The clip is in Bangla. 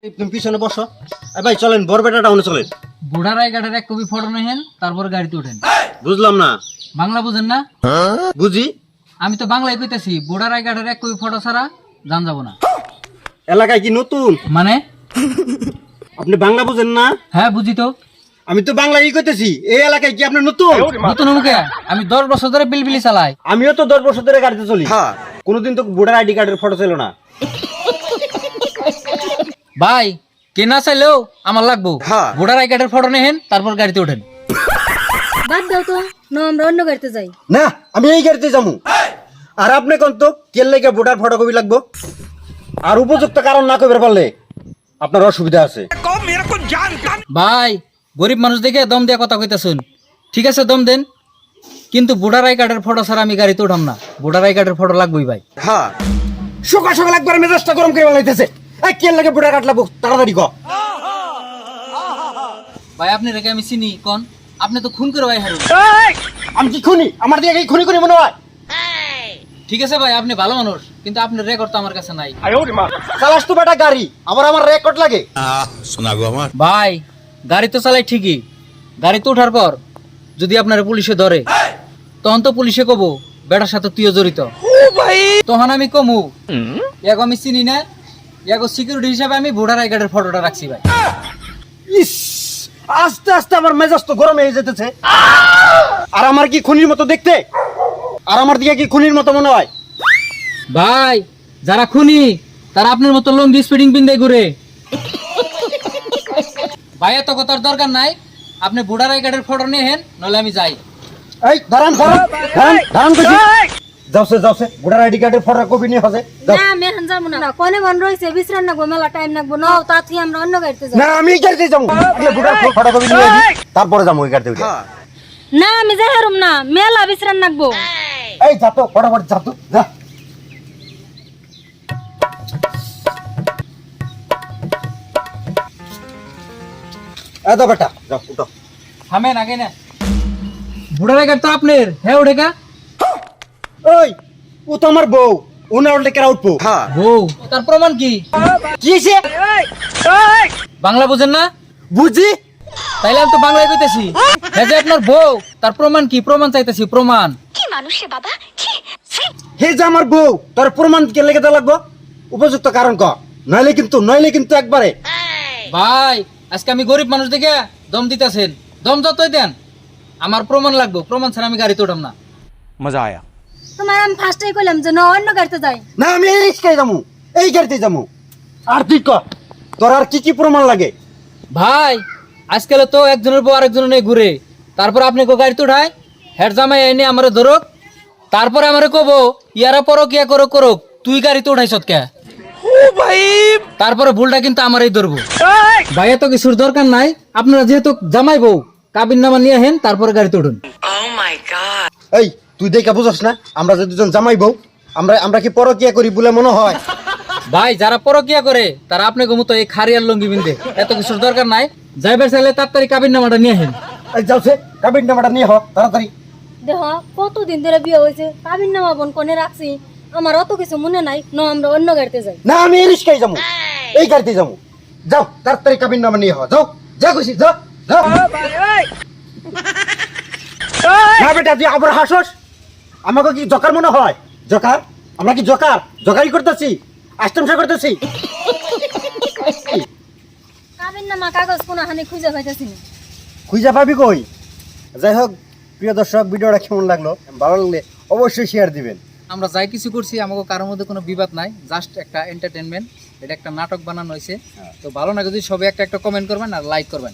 তুমি পিছনে বসো। ভাই চলেন বরপেটা টাউনে চলেন। বুড়ারাই ঘাটের এক কপি ফটো নেন, তারপর গাড়িতে ওঠেন। বুঝলাম না। বাংলা বুঝেন না? বুঝি। আমি তো বাংলায় কইতাছি, বুড়ারাই ঘাটের এক কপি ফটো ছাড়া যান যাব না। এলাকায় কি নতুন? মানে আপনি বাংলা বুঝেন না? হ্যাঁ বুঝি তো। আমি তো বাংলা কইতেছি। এই এলাকায় কি আপনি নতুন? নতুন মুখে আমি 10 বছর ধরে বিলবিলি চালাই। আমিও তো 10 বছর ধরে গাড়িতে চলি। কোনোদিন তো বুড়ার আইডি কার্ডের ফটো ছিল না। ভাই কে না চাইলেও আমার লাগবো। বুড়ারাই ঘাটের ফটো নেন, তারপর গাড়িতে ওঠেন। বাদ দাও তো, না আমরা অন্য গাড়িতে যাই। না, আমি এই গাড়িতে যাবো। আর আপনি কোন তো কেন লেগে ভোটার ফটোকপি লাগবো? আর উপযুক্ত কারণ না কইবার পারলে আপনার অসুবিধা আছে। ভাই গরিব মানুষ দেখে দম দিয়ে কথা কইতাছুন। ঠিক আছে দম দেন, কিন্তু বুড়ারাই ঘাটের ফটো ছাড়া আমি গাড়িতে উঠাম না। বুড়ারাই ঘাটের ফটো লাগবেই ভাই। সকাল সকাল একবার মেজাজটা গরম করে বলাইতেছে। এই কেন লাগে ভোটার কার্ড লাগবো? তাড়াতাড়ি ক। ভাই আপনি রেখে আমি চিনি কোন? আপনি তো খুন করে ভাই হারুন। আমি কি খুনি? আমার দিয়ে খুনি খুনি মনে হয়? ঠিক আছে ভাই, আপনি ভালো মানুষ, কিন্তু আপনার রেকর্ড তো আমার কাছে নাই। চালাস তো বেটা গাড়ি, আবার আমার রেকর্ড লাগে। শোনা গো আমার ভাই গাড়ি তো চালাই ঠিকই, গাড়িতে ওঠার পর যদি আপনার পুলিশে ধরে, তখন তো পুলিশে কব বেটার সাথে তুইও জড়িত। তখন আমি কমু ইয়াগো আমি চিনি না, ইয়াগো সিকিউরিটি হিসাবে আমি বুড়ারাই ঘাটের ফটোটা রাখছি ভাই। ইস, আস্তে আস্তে আমার মেজাজ তো গরম হয়ে যেতেছে। আর আমার কি খুনির মতো দেখতে? আর আমার দিকে কি খুনির মতো মনে হয়? ভাই যারা খুনি তারা আপনার মতো লঙ্গি স্পিডিং পিন দিয়ে ঘুরে। ভাই এত কথার দরকার নাই, আপনি বুড়ারাই ঘাটের ফটো নিয়ে হেন, নলে আমি যাই। এই দাঁড়ান দাঁড়ান দাঁড়ান দাঁড়ান কইছি। যাওছে যাওছে বুড়ার আইডি কার্ডের ফটো কপি নিয়ে হবে। না আমি এখন যাবো না, কোনে বন রইছে, বিশ্রাম নাগবো, মেলা টাইম নাগবো। নাও তাতে আমরা অন্য গাড়িতে যাই। না আমি এই গাড়িতে যাবো। আগে বুড়ার ফটো কপি নিয়ে আসি, তারপরে যাবো ওই গাড়িতে উঠে। না আমি যাই হারুম না, মেলা বিশ্রাম নাগবো। এই যা তো ফটাফট যা তো যা। এত বেটা যাও উঠো। থামেন আগে না, বুড়ারাই ঘাট তো আপনার। হ্যাঁ ওঠে কা? ওই ও তো আমার বউ, ও না উঠলে কেরা উঠবো? বউ, তার প্রমাণ কি? কি হইছে? বাংলা বুঝেন না? বুঝি। তাইলে আমি তো বাংলায় কইতেছি। হ্যাঁ যে আপনার বউ, তার প্রমাণ কি? প্রমাণ চাইতেছি, প্রমাণ। হে যে আমার বউ, তোর প্রমাণ কে লেগে দেওয়া লাগবো? উপযুক্ত কারণ ক, নইলে কিন্তু একবারে। ভাই আজকে আমি গরিব মানুষ দেখে দম দিতেছেন, দম যতই দেন আমার প্রমাণ লাগবে। প্রমাণ ছাড়া আমি গাড়িতে উঠাম না। মজা আয়া তোমার আমি ফার্স্টেই কইলাম যে না অন্য গাড়িতে যাই। না আমি এই রিক্সায় যাবো, এই গাড়িতে যাবো। আর তুই ক, তোর আর কি কি প্রমাণ লাগে? ভাই আজকাল তো একজনের বউ আরেকজনের নিয়ে ঘুরে, তারপর আপনি গাড়িতে উঠায় হেড জামাই এনে আমারে ধরুক, তারপরে আমারে কব ইয়ারা পরকিয়া করুক করুক, তুই গাড়িতে উঠাইছ কে? তারপরে ভুলটা কিন্তু আমারই ধরবো। ভাই এত কিছুর দরকার নাই, আপনারা যেহেতু জামাই বউ কাবিন নামা নিয়ে হেন, তারপরে গাড়িতে উঠুন। এই তুই দেখা বুঝস না আমরা যে দুজন জামাই বউ, আমরা কি পরকিয়া করি বলে মনে হয়? ভাই যারা পরকিয়া করে তারা আপনাকে মতো এই খারিয়ার লঙ্গি বিন্দে, এত কিছুর দরকার নাই। যাইবার চাইলে তাড়াতাড়ি কাবিন নামাটা নিয়ে হেন। এই যাওছে কাবিন নামাটা নিয়ে হ তাড়াতাড়ি। দেখ কতদিন ধরে বিয়ে হয়েছে, কাবিন নামা বোন কোনে রাখছি, আমার অত কিছু মনে নাই। না আমরা অন্য গাড়িতে যাই। না আমি এই রিক্সায় যাবো, এই গাড়িতে যাবো। যাও তাড়াতাড়ি কাবিন নামা নিয়ে হ, যাও যা খুশি যা যা। না বেটা তুই আবার হাসস, আমাকে কি জকার মনে হয়? জকার? আমরা কি জকারি করতেছি, আষ্টমসা করতেছি? কাবিন নামা কাগজ কোনখানে খুঁজে পাইতেছি না। খুঁজে পাবি কই? যাই হোক প্রিয় দর্শক, ভিডিওটা কেমন লাগলো? ভালো লাগলে অবশ্যই শেয়ার দিবেন। আমরা যাই কিছু করছি আমাকে কারোর মধ্যে কোনো বিবাদ নাই, জাস্ট একটা এন্টারটেনমেন্ট। এটা একটা নাটক বানানো হয়েছে। তো ভালো না যদি সবাই একটা কমেন্ট করবেন আর লাইক করবেন।